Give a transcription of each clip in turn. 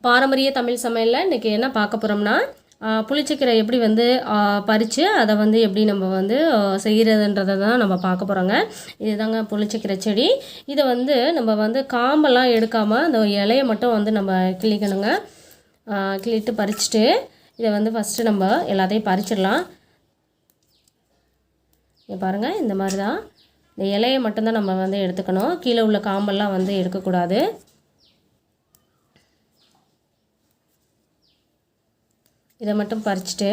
பாரம்பரிய தமிழ் சமையலில் இன்றைக்கி என்ன பார்க்க போகிறோம்னா புளிச்சக்கீரை எப்படி வந்து பறித்து அதை வந்து எப்படி நம்ம வந்து செய்கிறதுன்றதை தான் நம்ம பார்க்க போகிறோங்க. இதுதாங்க புளிச்சக்கீரை செடி. இதை வந்து நம்ம வந்து காம்பெல்லாம் எடுக்காமல் அந்த இலையை மட்டும் வந்து நம்ம கிள்ளிக்கணுங்க. கிள்ளிட்டு பறிச்சுட்டு இதை வந்து ஃபஸ்ட்டு நம்ம எல்லாத்தையும் பறிச்சிடலாம். இங்கே பாருங்கள், இந்த மாதிரி தான் இந்த இலையை மட்டும்தான் நம்ம வந்து எடுத்துக்கணும். கீழே உள்ள காம்பெல்லாம் வந்து எடுக்கக்கூடாது. இதை மட்டும் பறிச்சுட்டு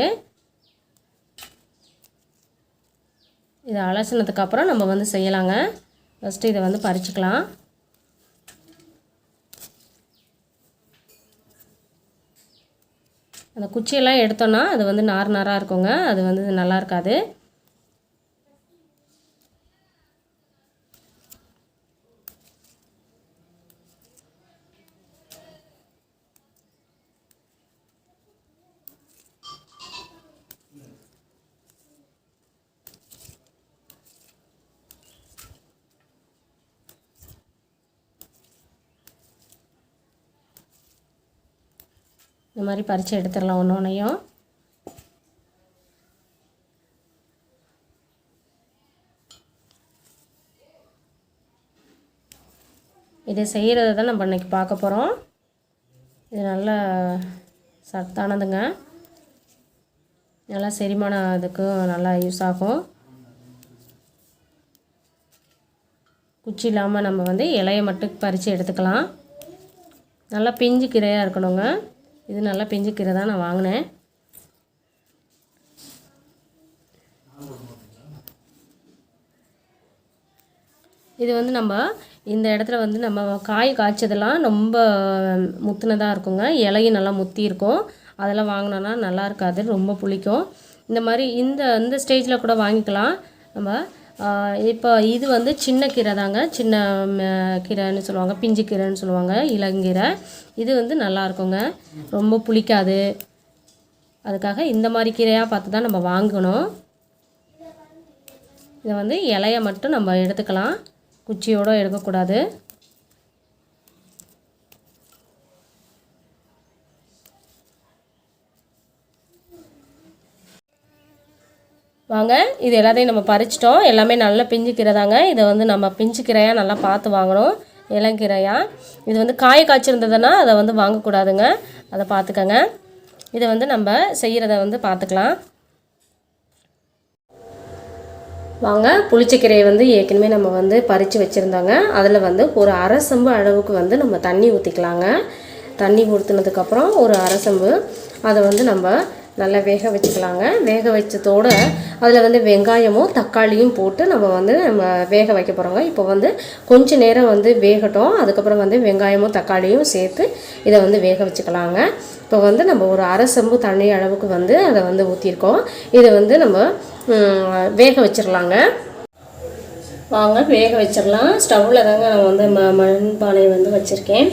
இதை அலசினதுக்கப்புறம் நம்ம வந்து செய்யலாங்க. ஃபஸ்ட்டு இதை வந்து பறிச்சுக்கலாம். அந்த குச்சியெல்லாம் எடுத்தோன்னா அது வந்து நார் நாராக இருக்குங்க, அது வந்து நல்லா இருக்காது. இந்த மாதிரி பறித்து எடுத்துடலாம் ஒன்று ஒன்றையும். இதை செய்கிறத தான் நம்ம இன்றைக்கி பார்க்க போகிறோம். இது நல்லா சத்தானதுங்க, நல்லா செரிமானம் இதுக்கும் நல்லா யூஸ் ஆகும். குச்சி இல்லாமல் நம்ம வந்து இலையை மட்டும் பறித்து எடுத்துக்கலாம். நல்லா பிஞ்சு கீரையாக இருக்கணுங்க. இது நல்லா பிஞ்சு கீரை தான் நான் வாங்கினேன். இது வந்து நம்ம இந்த இடத்துல வந்து நம்ம காய் காய்ச்சதெல்லாம் ரொம்ப முத்துனதாக இருக்குங்க. இலையும் நல்லா முத்தி இருக்கும். அதெல்லாம் வாங்கினோன்னா நல்லா இருக்காது, ரொம்ப புளிக்கும். இந்த மாதிரி இந்த ஸ்டேஜில் கூட வாங்கிக்கலாம் நம்ம. இப்போ இது வந்து சின்ன கீரை தாங்க, சின்ன கீரைன்னு சொல்லுவாங்க, பிஞ்சு கீரைன்னு சொல்லுவாங்க, இளங்கீரை. இது வந்து நல்லா இருக்குங்க, ரொம்ப புளிக்காது. அதுக்காக இந்த மாதிரி கீரையாக பார்த்து தான் நம்ம வாங்கணும். இதை வந்து இலையை மட்டும் நம்ம எடுத்துக்கலாம், குச்சியோடு எடுக்கக்கூடாது. வாங்க, இது எல்லாத்தையும் நம்ம பறிச்சிட்டோம். எல்லாமே நல்ல பிஞ்சு கீரை தாங்க. இதை வந்து நம்ம பிஞ்சு கீரையாக நல்லா பார்த்து வாங்கணும், இளங்கீரையாக. இது வந்து காய காய்ச்சிருந்ததுன்னா அதை வந்து வாங்கக்கூடாதுங்க, அதை பார்த்துக்கங்க. இதை வந்து நம்ம செய்கிறத வந்து பார்த்துக்கலாம். வாங்க, புளிச்சக்கீரையை வந்து ஏற்கனவே நம்ம வந்து பறித்து வச்சுருந்தோங்க. அதில் வந்து ஒரு அரை செம்பு அளவுக்கு வந்து நம்ம தண்ணி ஊற்றிக்கலாங்க. தண்ணி ஊற்றினதுக்கப்புறம் ஒரு அரை செம்பு அதை வந்து நம்ம நல்லா வேக வச்சுக்கலாங்க. வேக வச்சதோடு அதில் வந்து வெங்காயமும் தக்காளியும் போட்டு நம்ம வந்து வேக வைக்க போகிறோங்க. இப்போ வந்து கொஞ்சம் நேரம் வந்து வேகட்டும். அதுக்கப்புறம் வந்து வெங்காயமும் தக்காளியும் சேர்த்து இதை வந்து வேக வச்சுக்கலாங்க. இப்போ வந்து நம்ம ஒரு அரை செம்பு தண்ணி அளவுக்கு வந்து அதை வந்து ஊற்றிருக்கோம். இதை வந்து நம்ம வேக வச்சிடலாங்க. வாங்க, வேக வச்சிடலாம். ஸ்டவ்வில் தாங்க நான் வந்து மண்பானை வந்து வச்சுருக்கேன்.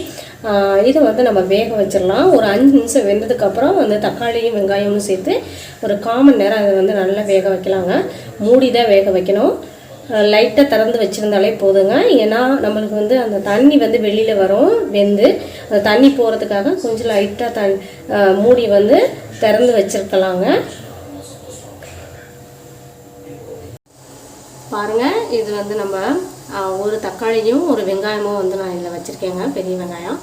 இதை வந்து நம்ம வேக வச்சிடலாம். ஒரு 5 நிமிஷம் வெந்ததுக்கப்புறம் வந்து தக்காளியும் வெங்காயமும் சேர்த்து ஒரு 1/4 மணி நேரம் அதை வந்து நல்லா வேக வைக்கலாங்க. மூடி தான் வேக வைக்கணும். லைட்டாக திறந்து வச்சுருந்தாலே போதுங்க. ஏன்னா நம்மளுக்கு வந்து அந்த தண்ணி வந்து வெளியில் வரும் வெந்து. அந்த தண்ணி போகிறதுக்காக கொஞ்சம் லைட்டாக மூடி வந்து திறந்து வச்சுருக்கலாங்க. பாருங்கள், இது வந்து நம்ம ஒரு தக்காளியும் ஒரு வெங்காயமும் வந்து நான் இதில் வச்சுருக்கேங்க, பெரிய வெங்காயம்.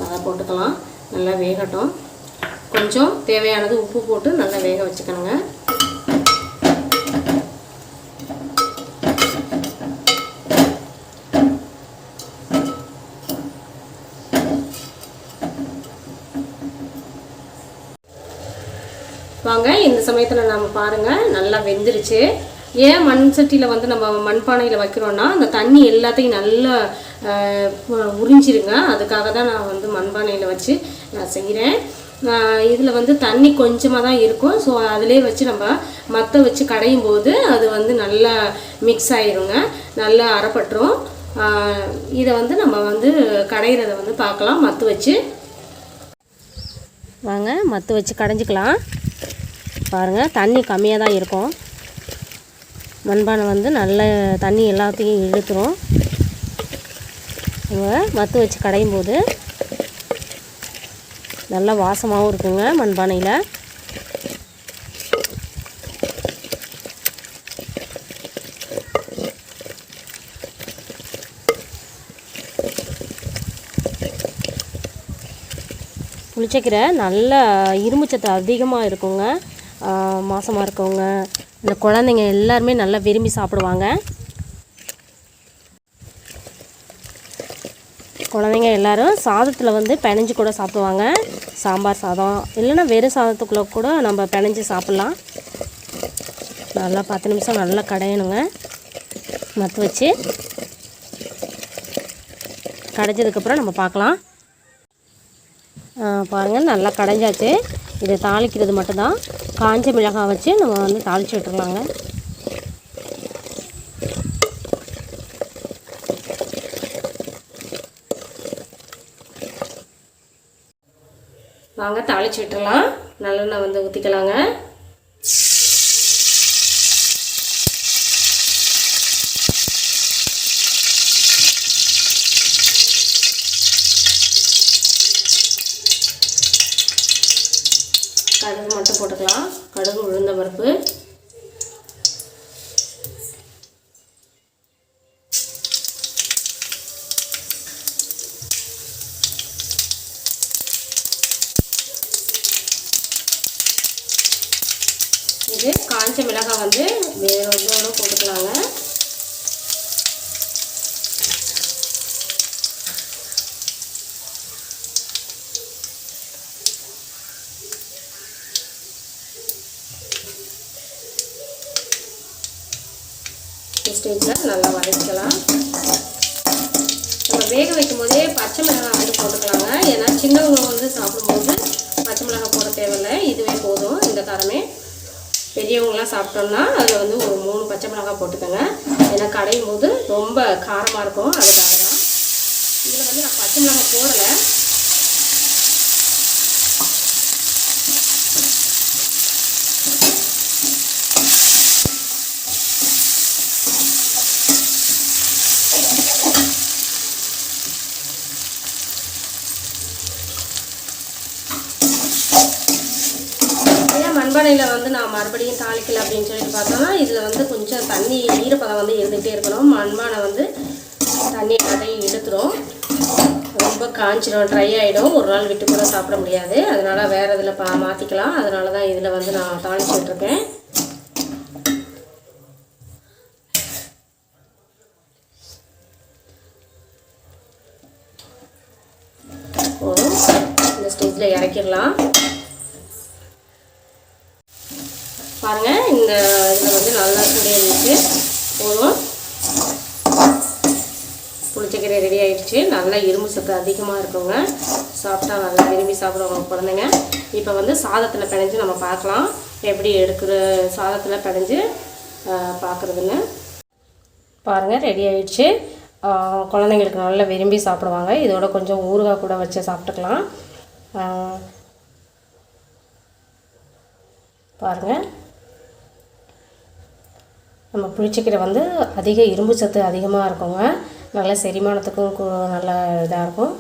அதை போட்டுக்கலாம். நல்லா வேகட்டும். கொஞ்சம் தேவையானது உப்பு போட்டு நல்லா வேக வச்சுக்கணுங்க. வாங்க, இந்த சமயத்தில் நம்ம பாருங்கள் நல்லா வெந்துருச்சு. ஏன் மண் சட்டியில் வந்து நம்ம மண்பானையில் வைக்கிறோன்னா அந்த தண்ணி எல்லாத்தையும் நல்லா உறிஞ்சிருங்க. அதுக்காக தான் நான் வந்து மண்பானையில் வச்சு நான் செய்கிறேன். இதில் வந்து தண்ணி கொஞ்சமாக தான் இருக்கும். ஸோ அதிலே வச்சு நம்ம மற்ற வச்சு கடையும் போது அது வந்து நல்லா மிக்ஸ் ஆகிருங்க, நல்லா அரைப்பட்டுரும். இதை வந்து நம்ம வந்து கடையிறதை வந்து பார்க்கலாம். மற்ற வச்சு வாங்க, மற்ற வச்சு கடைஞ்சிக்கலாம். பாருங்கள், தண்ணி கம்மியாக தான் இருக்கும். மண்பானை வந்து நல்ல தண்ணி எல்லாத்தையும் இழுத்துரும். நம்ம மத்து வச்சு கடையும் போது நல்ல வாசமாகவும் இருக்குங்க மண்பானையில். புளிச்சக்கீரை நல்ல இரும்புச்சத்து அதிகமாக இருக்குங்க. மாசமாக இருக்கவங்க இந்த குழந்தைங்க எல்லாருமே நல்லா விரும்பி சாப்பிடுவாங்க. குழந்தைங்க எல்லோரும் சாதத்தில் வந்து பிணைஞ்சு கூட சாப்பிடுவாங்க. சாம்பார் சாதம் இல்லைன்னா வெறும் சாதத்துக்குள்ளே கூட நம்ம பிணைஞ்சு சாப்பிட்லாம். நல்லா 10 நிமிஷம் நல்லா கடையணுங்க. மத்து வச்சு கடைஞ்சதுக்கப்புறம் நம்ம பார்க்கலாம். பாருங்கள் நல்லா கடைஞ்சாச்சு. இதை தாளிக்கிறது மட்டும்தான். காஞ்ச மிளகாய் வச்சு நம்ம வந்து தாளித்து விட்டுருலாங்க. வாங்க தாளித்து விட்டுறலாம். நல்லெண்ணெய் வந்து ஊற்றிக்கலாங்க. கடுகு மட்டும் போட்டுக்கலாம். கடுகு, உளுந்த பருப்பு, இது காஞ்ச மிளகாய் வந்து வேறு போட்டுக்கலாங்க. ஸ்டேஜில் நல்லா வதக்கலாம். நம்ம வேக வைக்கும் போதே பச்சை மிளகாய் வந்து போட்டுக்கலாங்க. ஏன்னா சின்னவங்க வந்து சாப்பிடும்போது பச்சை மிளகாய் போட தேவையில்லை, இதுவே போதும். இந்த காரமே பெரியவங்களாம் சாப்பிட்டோம்னா அதில் வந்து ஒரு 3 பச்சை மிளகாய் போட்டுக்கோங்க. ஏன்னா கடையும் போது ரொம்ப காரமாக இருக்கும், அதுக்காக தான். இதில் வந்து நான் பச்சை மிளகாய் போடலை. மண்பானையில் வந்து நான் மறுபடியும் தாளிக்கல அப்படின்னு சொல்லிட்டு பார்த்தோன்னா இதில் வந்து கொஞ்சம் தண்ணி ஈரப்பதம் வந்து இருந்துகிட்டே இருக்கணும். மண்பானை வந்து தண்ணி எல்லாத்தையும் இழுத்துரும், ரொம்ப காஞ்சிடும், ட்ரை ஆகிடும். ஒரு நாள் விட்டு கூட சாப்பிட முடியாது. அதனால் வேறு இதில் மாற்றிக்கலாம். அதனால தான் இதில் வந்து நான் தாளிச்சுட்ருக்கேன். போதும். இந்த ஸ்டேஜில் இறக்கிடலாம். பாருங்கள், இந்த இதில் வந்து நல்லா சுடியாகிடுச்சு. போதும். புளிச்சக்கீரை ரெடி ஆகிடுச்சு. நல்லா இரும்பு சத்து அதிகமாக இருக்குங்க. சாப்பிட்டா நல்லா விரும்பி சாப்பிடுவாங்க குழந்தைங்க. இப்போ வந்து சாதத்தில் பிணைஞ்சு நம்ம பார்க்கலாம், எப்படி எடுக்கிற சாதத்தில் பிணைஞ்சு பார்க்குறதுன்னு. பாருங்கள், ரெடி ஆகிடுச்சு. குழந்தைங்களுக்கு நல்லா விரும்பி சாப்பிடுவாங்க. இதோட கொஞ்சம் ஊறுகாய் கூட வச்சு சாப்பிட்டுக்கலாம். பாருங்கள், நம்ம புளிச்சக்கீரை வந்து அதிக இரும்பு சத்து அதிகமாக இருக்குங்க. நல்ல செரிமானத்துக்கும் நல்ல இதாக இருக்கும்.